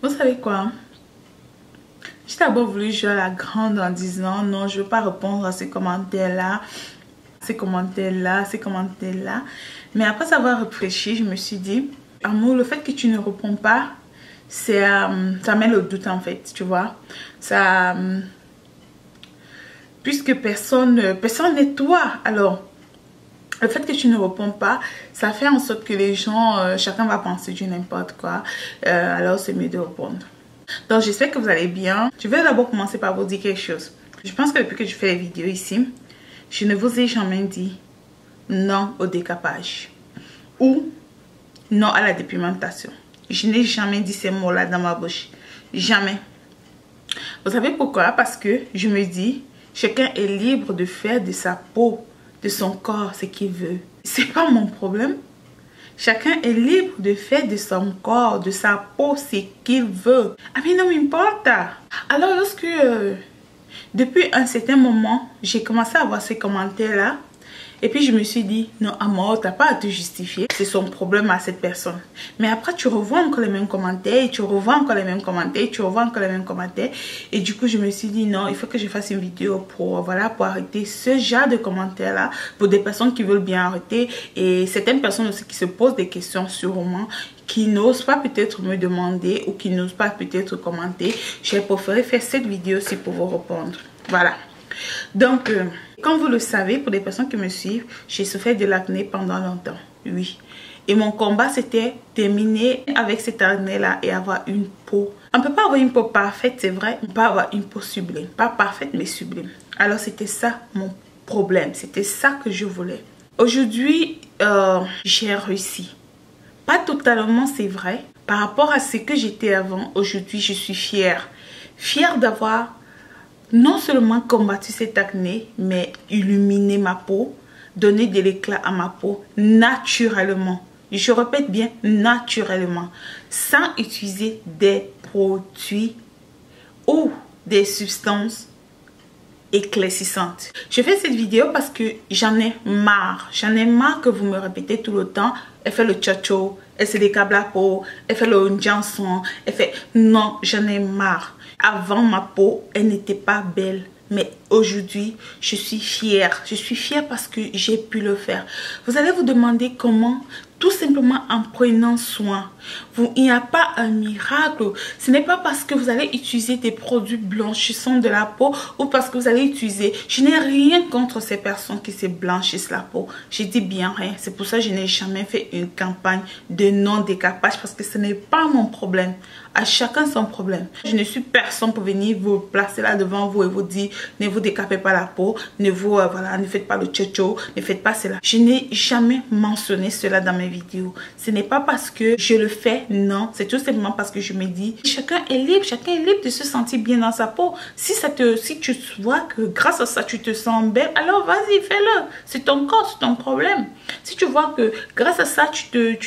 Vous savez quoi? J'ai d'abord voulu jouer à la grande en disant non, je ne veux pas répondre à ces commentaires-là, ces commentaires-là, ces commentaires-là. Mais après avoir réfléchi, je me suis dit, Amour, le fait que tu ne réponds pas, ça met le doute en fait, tu vois. Ça, puisque personne n'est toi, alors le fait que tu ne réponds pas, ça fait en sorte que les gens, chacun va penser du n'importe quoi. Alors c'est mieux de répondre. Donc j'espère que vous allez bien. Je vais d'abord commencer par vous dire quelque chose. Je pense que depuis que je fais les vidéos ici, je ne vous ai jamais dit non au décapage ou non à la dépigmentation. Je n'ai jamais dit ces mots-là dans ma bouche. Jamais. Vous savez pourquoi? Parce que je me dis, chacun est libre de faire de sa peau, de son corps, ce qu'il veut. C'est pas mon problème. Chacun est libre de faire de son corps, de sa peau, ce qu'il veut. Ah mais non m'importe. Alors lorsque, depuis un certain moment, j'ai commencé à voir ces commentaires-là, et puis je me suis dit, non Amour, t'as pas à te justifier, c'est son problème à cette personne. Mais après tu revois encore les mêmes commentaires, et tu revois encore les mêmes commentaires, et tu revois encore les mêmes commentaires. Et du coup je me suis dit, non, il faut que je fasse une vidéo pour, voilà, pour arrêter ce genre de commentaires là, pour des personnes qui veulent bien arrêter. Et certaines personnes aussi qui se posent des questions sûrement, qui n'osent pas peut-être me demander, ou qui n'osent pas peut-être commenter. J'ai préféré faire cette vidéo-ci pour vous répondre. Voilà. Donc, comme vous le savez, pour les personnes qui me suivent, j'ai souffert de l'acné pendant longtemps. Oui. Et mon combat, c'était terminer avec cette acné-là et avoir une peau. On ne peut pas avoir une peau parfaite, c'est vrai. On peut avoir une peau sublime. Pas parfaite, mais sublime. Alors, c'était ça mon problème. C'était ça que je voulais. Aujourd'hui, j'ai réussi. Pas totalement, c'est vrai. Par rapport à ce que j'étais avant, aujourd'hui, je suis fière. Fière d'avoir non seulement combattu cette acné, mais illuminer ma peau, donner de l'éclat à ma peau naturellement. Je répète bien, naturellement, sans utiliser des produits ou des substances éclaircissantes. Je fais cette vidéo parce que j'en ai marre. J'en ai marre que vous me répétez tout le temps, elle fait le tcho-tcho, elle se décable la peau, elle fait le Johnson, elle fait... Non, j'en ai marre. Avant, ma peau, elle n'était pas belle. Mais aujourd'hui, je suis fière. Je suis fière parce que j'ai pu le faire. Vous allez vous demander comment? Tout simplement en prenant soin. Il n'y a pas un miracle. Ce n'est pas parce que vous allez utiliser des produits blanchissants de la peau ou parce que vous allez utiliser... Je n'ai rien contre ces personnes qui se blanchissent la peau. Je dis bien rien. C'est pour ça que je n'ai jamais fait une campagne de non-décapage parce que ce n'est pas mon problème. À chacun son problème. Je ne suis personne pour venir vous placer là devant vous et vous dire ne vous décapez pas la peau, ne vous voilà, ne faites pas le tcho-tcho, ne faites pas cela. Je n'ai jamais mentionné cela dans mes vidéos. Ce n'est pas parce que je le fais, non. C'est tout simplement parce que je me dis chacun est libre de se sentir bien dans sa peau. Si tu vois que grâce à ça tu te sens belle, alors vas-y, fais-le. C'est ton corps, c'est ton problème. Si tu vois que grâce à ça tu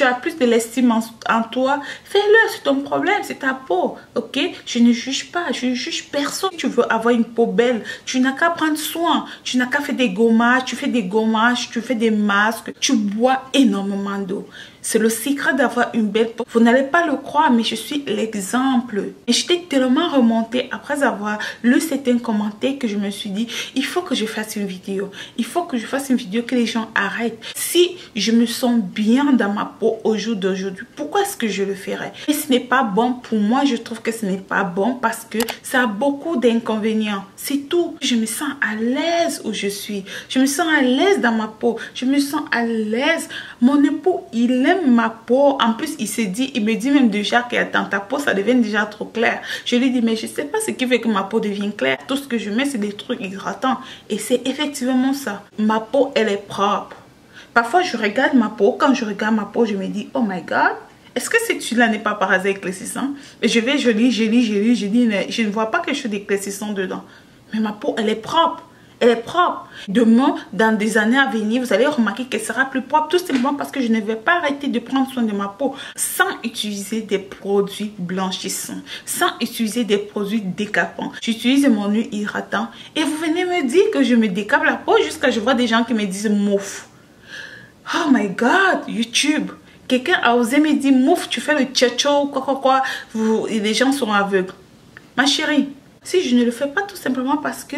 as plus de l'estime en toi, fais-le, c'est ton problème, c'est ta peau, ok? Je ne juge pas, je ne juge personne. Si tu veux avoir une peau belle, tu n'as qu'à prendre soin, tu n'as qu'à faire des gommages, tu fais des gommages, tu fais des masques, tu bois énormément d'eau. C'est le secret d'avoir une belle peau. Vous n'allez pas le croire, mais je suis l'exemple. Et j'étais tellement remontée après avoir lu certains commentaires que je me suis dit, il faut que je fasse une vidéo. Il faut que je fasse une vidéo que les gens arrêtent. Si je me sens bien dans ma peau au jour d'aujourd'hui, pourquoi est-ce que je le ferais? Et ce n'est pas bon pour moi. Je trouve que ce n'est pas bon parce que ça a beaucoup d'inconvénients. C'est tout. Je me sens à l'aise où je suis. Je me sens à l'aise dans ma peau. Je me sens à l'aise. Mon époux, il aime ma peau. En plus, il me dit même déjà que dans ta peau, ça devient déjà trop clair. Je lui dis, mais je ne sais pas ce qui fait que ma peau devient claire. Tout ce que je mets, c'est des trucs hydratants. Et c'est effectivement ça. Ma peau, elle est propre. Parfois, je regarde ma peau. Quand je regarde ma peau, je me dis, oh my God, est-ce que celui-là n'est pas par hasard éclaircissant? Et je lis, je dis, je ne vois pas quelque chose d'éclaircissant dedans. Mais ma peau, elle est propre. Elle est propre. Demain, dans des années à venir, vous allez remarquer qu'elle sera plus propre. Tout simplement parce que je ne vais pas arrêter de prendre soin de ma peau sans utiliser des produits blanchissants, sans utiliser des produits décapants. J'utilise mon huile hydratant et vous venez me dire que je me décape la peau jusqu'à je vois des gens qui me disent mouf. Oh my God, YouTube. Quelqu'un a osé me dire, mouf, tu fais le tchatcho, quoi, et les gens sont aveugles. Ma chérie, si je ne le fais pas tout simplement parce que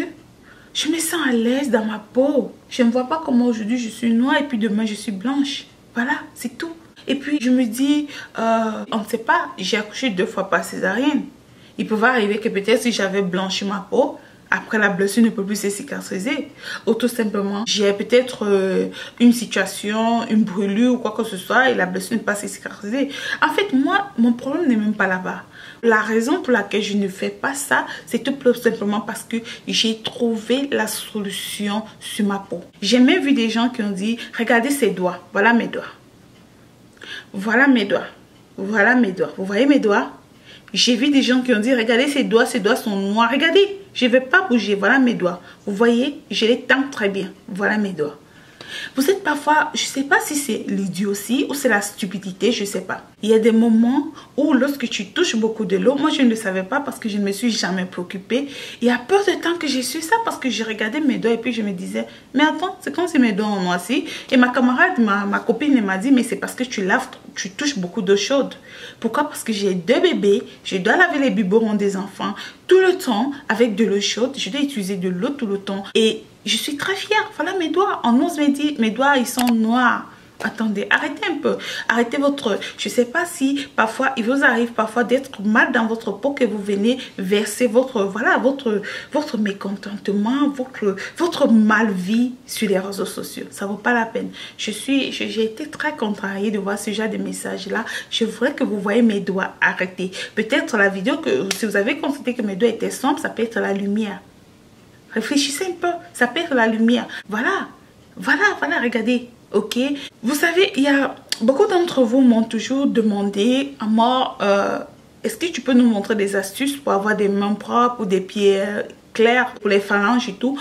je me sens à l'aise dans ma peau. Je ne vois pas comment aujourd'hui je suis noire et puis demain je suis blanche. Voilà, c'est tout. Et puis je me dis, on ne sait pas, j'ai accouché 2 fois par césarienne. Il pouvait arriver que peut-être si j'avais blanchi ma peau, après la blessure ne peut plus se cicatriser. Ou tout simplement, j'ai peut-être une situation, une brûlure ou quoi que ce soit et la blessure ne peut pas se cicatriser. En fait, moi, mon problème n'est même pas là-bas. La raison pour laquelle je ne fais pas ça, c'est tout simplement parce que j'ai trouvé la solution sur ma peau. J'ai même vu des gens qui ont dit, regardez ces doigts, voilà mes doigts. Voilà mes doigts. Voilà mes doigts. Vous voyez mes doigts? J'ai vu des gens qui ont dit, regardez ces doigts sont noirs. Regardez, je ne vais pas bouger. Voilà mes doigts. Vous voyez, je les tends très bien. Voilà mes doigts. Vous êtes parfois, je ne sais pas si c'est l'idiotie ou c'est la stupidité, je ne sais pas. Il y a des moments où lorsque tu touches beaucoup de l'eau, moi je ne le savais pas parce que je ne me suis jamais préoccupée. Il y a peu de temps que j'ai su ça parce que j'ai regardé mes doigts et puis je me disais, mais attends, c'est comme si mes doigts ont noirci. Et ma camarade, ma copine m'a dit, mais c'est parce que tu laves, tu touches beaucoup d'eau chaude. Pourquoi? Parce que j'ai 2 bébés, je dois laver les biberons des enfants tout le temps avec de l'eau chaude. Je dois utiliser de l'eau tout le temps et je suis très fière. Voilà mes doigts. On ose me dire, mes doigts, ils sont noirs. Attendez, arrêtez un peu. Arrêtez votre... Je ne sais pas si parfois, il vous arrive parfois d'être mal dans votre peau que vous venez verser votre... Voilà, votre mécontentement, votre mal-vie sur les réseaux sociaux. Ça ne vaut pas la peine. J'ai été très contrariée de voir ce genre de message-là. Je voudrais que vous voyez mes doigts. Arrêtez. Peut-être la vidéo, si vous avez constaté que mes doigts étaient sombres, ça peut être la lumière. Réfléchissez un peu, ça peut être la lumière. Voilà, regardez, ok. Vous savez, il y a beaucoup d'entre vous m'ont toujours demandé à moi, est-ce que tu peux nous montrer des astuces pour avoir des mains propres ou des pieds clairs pour les phalanges et tout.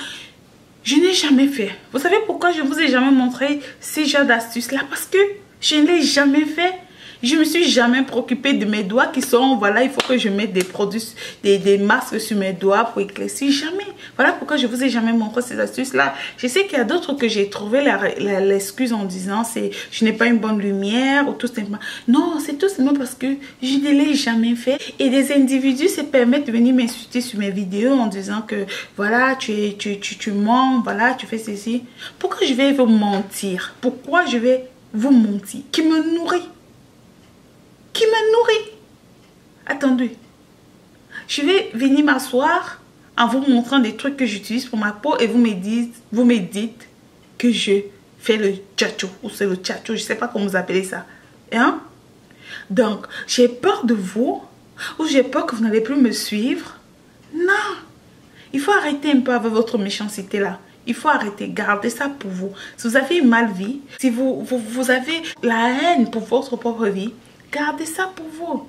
Je n'ai jamais fait. Vous savez pourquoi je ne vous ai jamais montré ces genres d'astuces-là? Parce que je ne l'ai jamais fait. Je ne me suis jamais préoccupée de mes doigts qui sont, voilà, il faut que je mette des produits, des masques sur mes doigts pour éclaircir. Jamais. Voilà pourquoi je ne vous ai jamais montré ces astuces-là. Je sais qu'il y a d'autres que j'ai trouvé l'excuse en disant, c'est je n'ai pas une bonne lumière ou tout simplement. Non, c'est tout simplement parce que je ne l'ai jamais fait. Et des individus se permettent de venir m'insulter sur mes vidéos en disant que, voilà, tu mens, voilà, tu fais ceci. Pourquoi je vais vous mentir? Pourquoi je vais vous mentir? Qui me nourrit? Qui me nourrit? Attendez, je vais venir m'asseoir en vous montrant des trucs que j'utilise pour ma peau et vous me dites que je fais le tchatcho ou c'est le tchatcho, je ne sais pas comment vous appelez ça. Hein? Donc, j'ai peur de vous ou j'ai peur que vous n'allez plus me suivre. Non, il faut arrêter un peu avec votre méchanceté là. Il faut arrêter, gardez ça pour vous. Si vous avez une mal vie, si vous avez la haine pour votre propre vie, gardez ça pour vous.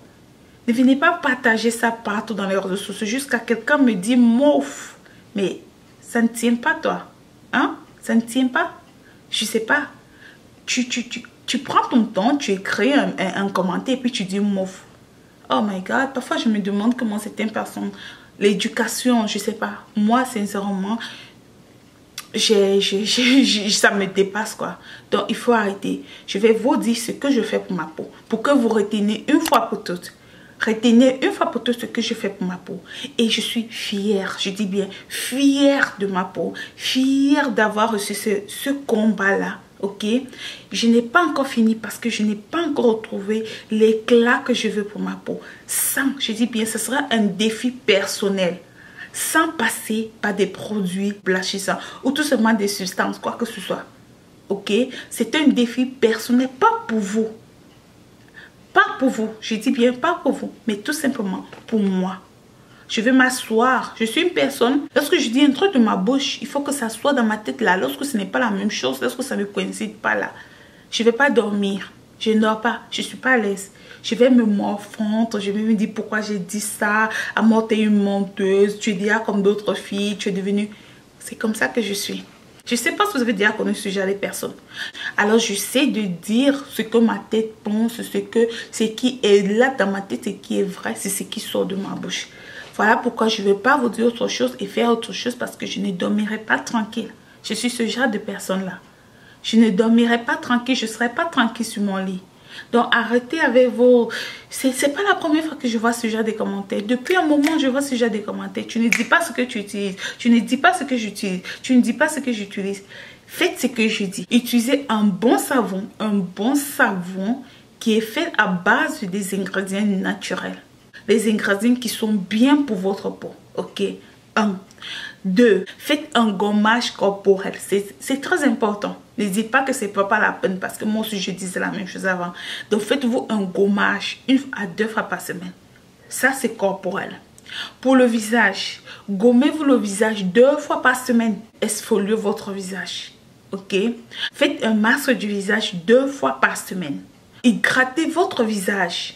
Ne venez pas partager ça partout dans les réseaux sociaux jusqu'à quelqu'un me dit mouf. Mais ça ne tient pas toi. Hein? Ça ne tient pas. Je sais pas. Tu prends ton temps, tu écris un commentaire et puis tu dis mouf. Oh my God. Parfois je me demande comment certaines personnes... L'éducation, je sais pas. Moi sincèrement... ça me dépasse quoi. Donc il faut arrêter. Je vais vous dire ce que je fais pour ma peau, pour que vous reteniez une fois pour toutes. Retenez une fois pour toutes ce que je fais pour ma peau. Et je suis fière, je dis bien fière de ma peau, fière d'avoir reçu ce combat là. Ok, je n'ai pas encore fini parce que je n'ai pas encore retrouvé l'éclat que je veux pour ma peau. Sans, je dis bien, ce sera un défi personnel. Sans passer par des produits blanchissants ou tout simplement des substances, quoi que ce soit. Ok? C'est un défi personnel, pas pour vous. Pas pour vous, je dis bien pas pour vous, mais tout simplement pour moi. Je vais m'asseoir, je suis une personne, lorsque je dis un truc de ma bouche, il faut que ça soit dans ma tête là. Lorsque ce n'est pas la même chose, lorsque ça ne coïncide pas là, je ne vais pas dormir, je ne dors pas, je ne suis pas à l'aise. Je vais me morfondre, je vais me dire pourquoi j'ai dit ça. À moi, tu es une menteuse, tu es déjà comme d'autres filles, tu es devenue... C'est comme ça que je suis. Je ne sais pas si vous avez déjà connu ce genre de personnes. Alors, j'essaie de dire ce que ma tête pense, ce qui est là dans ma tête, ce qui est vrai, c'est ce qui sort de ma bouche. Voilà pourquoi je ne vais pas vous dire autre chose et faire autre chose parce que je ne dormirai pas tranquille. Je suis ce genre de personne-là. Je ne dormirai pas tranquille, je ne serai pas tranquille sur mon lit. Donc arrêtez avec vos... C'est pas la première fois que je vois ce genre de commentaires. Depuis un moment, je vois ce genre de commentaires. Tu ne dis pas ce que tu utilises. Tu ne dis pas ce que j'utilise. Tu ne dis pas ce que j'utilise. Faites ce que je dis. Utilisez un bon savon qui est fait à base des ingrédients naturels. Les ingrédients qui sont bien pour votre peau. Ok? 1. 2. Faites un gommage corporel. C'est très important. Ne dites pas que c'est pas la peine parce que moi aussi je disais la même chose avant. Donc faites-vous un gommage 1 à 2 fois par semaine. Ça c'est corporel. Pour le visage, gommez-vous le visage 2 fois par semaine. Exfoliez votre visage. Ok? Faites un masque du visage 2 fois par semaine. Hydratez votre visage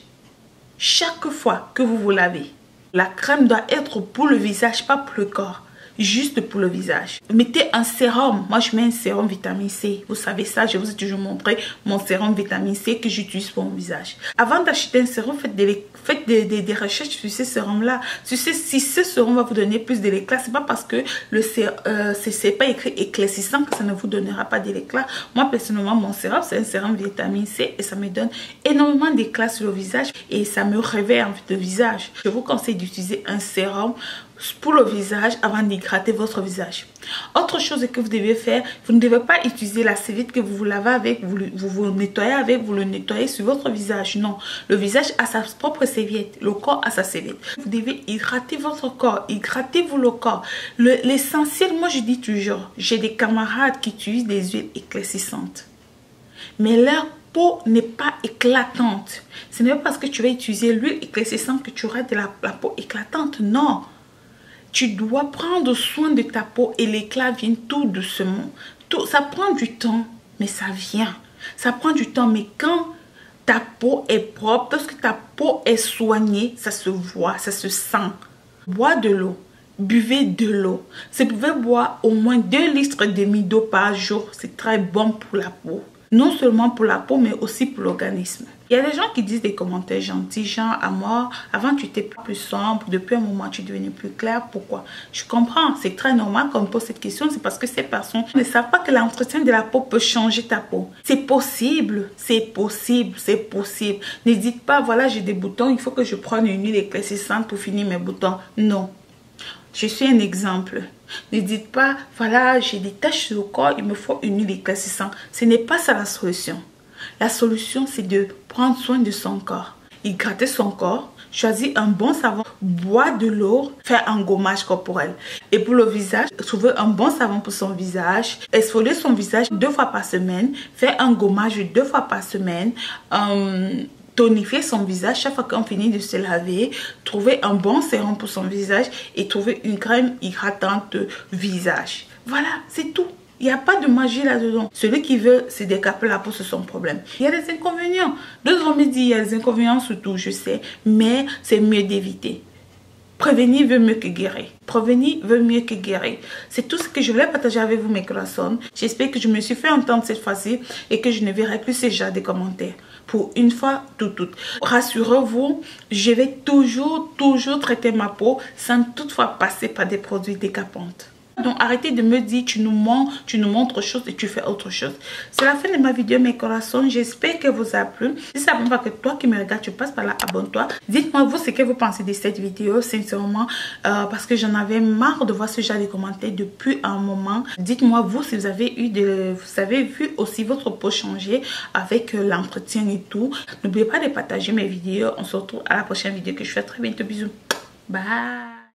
chaque fois que vous vous lavez. La crème doit être pour le visage, pas pour le corps. Juste pour le visage. Mettez un sérum. Moi, je mets un sérum vitamine C. Vous savez ça, je vous ai toujours montré mon sérum vitamine C que j'utilise pour mon visage. Avant d'acheter un sérum, faites des recherches sur ce sérum-là. Si ce sérum va vous donner plus de l'éclat, c'est pas parce que c'est pas écrit éclaircissant que ça ne vous donnera pas de l'éclat. Moi, personnellement, mon sérum, c'est un sérum vitamine C et ça me donne énormément d'éclat sur le visage et ça me réveille en fait le visage. Je vous conseille d'utiliser un sérum pour le visage avant d'hydrater votre visage. Autre chose que vous devez faire, vous ne devez pas utiliser la serviette que vous vous lavez avec, vous nettoyez avec, vous le nettoyez sur votre visage. Non, le visage a sa propre serviette, le corps a sa serviette. Vous devez hydrater votre corps, hydratez-vous le corps. L'essentiel, moi je dis toujours, j'ai des camarades qui utilisent des huiles éclaircissantes. Mais leur peau n'est pas éclatante. Ce n'est pas parce que tu vas utiliser l'huile éclaircissante que tu auras de la peau éclatante, non. Tu dois prendre soin de ta peau et l'éclat vient tout doucement. Ça prend du temps, mais ça vient. Ça prend du temps, mais quand ta peau est propre, lorsque ta peau est soignée, ça se voit, ça se sent. Bois de l'eau. Buvez de l'eau. Vous pouvez boire au moins 2,5 litres d'eau par jour. C'est très bon pour la peau. Non seulement pour la peau, mais aussi pour l'organisme. Il y a des gens qui disent des commentaires gentils, genre à moi, avant tu étais plus sombre, depuis un moment tu es devenu plus clair. Pourquoi? Je comprends, c'est très normal qu'on me pose cette question, c'est parce que ces personnes ne savent pas que l'entretien de la peau peut changer ta peau. C'est possible, c'est possible, c'est possible. Ne dites pas, voilà j'ai des boutons, il faut que je prenne une huile éclaircissante pour finir mes boutons. Non. Je suis un exemple. Ne dites pas, voilà, j'ai des taches sur le corps, il me faut une huile éclaircissante. Ce n'est pas ça la solution. La solution, c'est de prendre soin de son corps. Hydrater son corps, choisir un bon savon, boire de l'eau, faire un gommage corporel. Et pour le visage, trouver un bon savon pour son visage, exfolier son visage 2 fois par semaine, faire un gommage 2 fois par semaine, tonifier son visage chaque fois qu'on finit de se laver, trouver un bon sérum pour son visage et trouver une crème hydratante visage. Voilà, c'est tout. Il n'y a pas de magie là-dedans. Celui qui veut se décaper la peau, c'est son problème. Il y a des inconvénients. D'autres ont dit il y a des inconvénients surtout, je sais, mais c'est mieux d'éviter. Prévenir veut mieux que guérir. Prévenir veut mieux que guérir. C'est tout ce que je voulais partager avec vous, mes corazones. J'espère que je me suis fait entendre cette fois-ci et que je ne verrai plus ce genre de commentaires. Pour une fois, toutes. Rassurez-vous, je vais toujours traiter ma peau sans toutefois passer par des produits décapants. Donc arrêtez de me dire tu nous montres autre chose et tu fais autre chose. C'est la fin de ma vidéo, mes corazones. J'espère que vous a plu. Si ça ne va pas que toi qui me regardes, tu passes par là, abonne-toi. Dites-moi vous ce que vous pensez de cette vidéo, sincèrement, parce que j'en avais marre de voir ce genre de commentaires depuis un moment. Dites-moi vous si vous avez vu aussi votre peau changer avec l'entretien et tout. N'oubliez pas de partager mes vidéos. On se retrouve à la prochaine vidéo que je fais très bientôt. Bisous. Bye.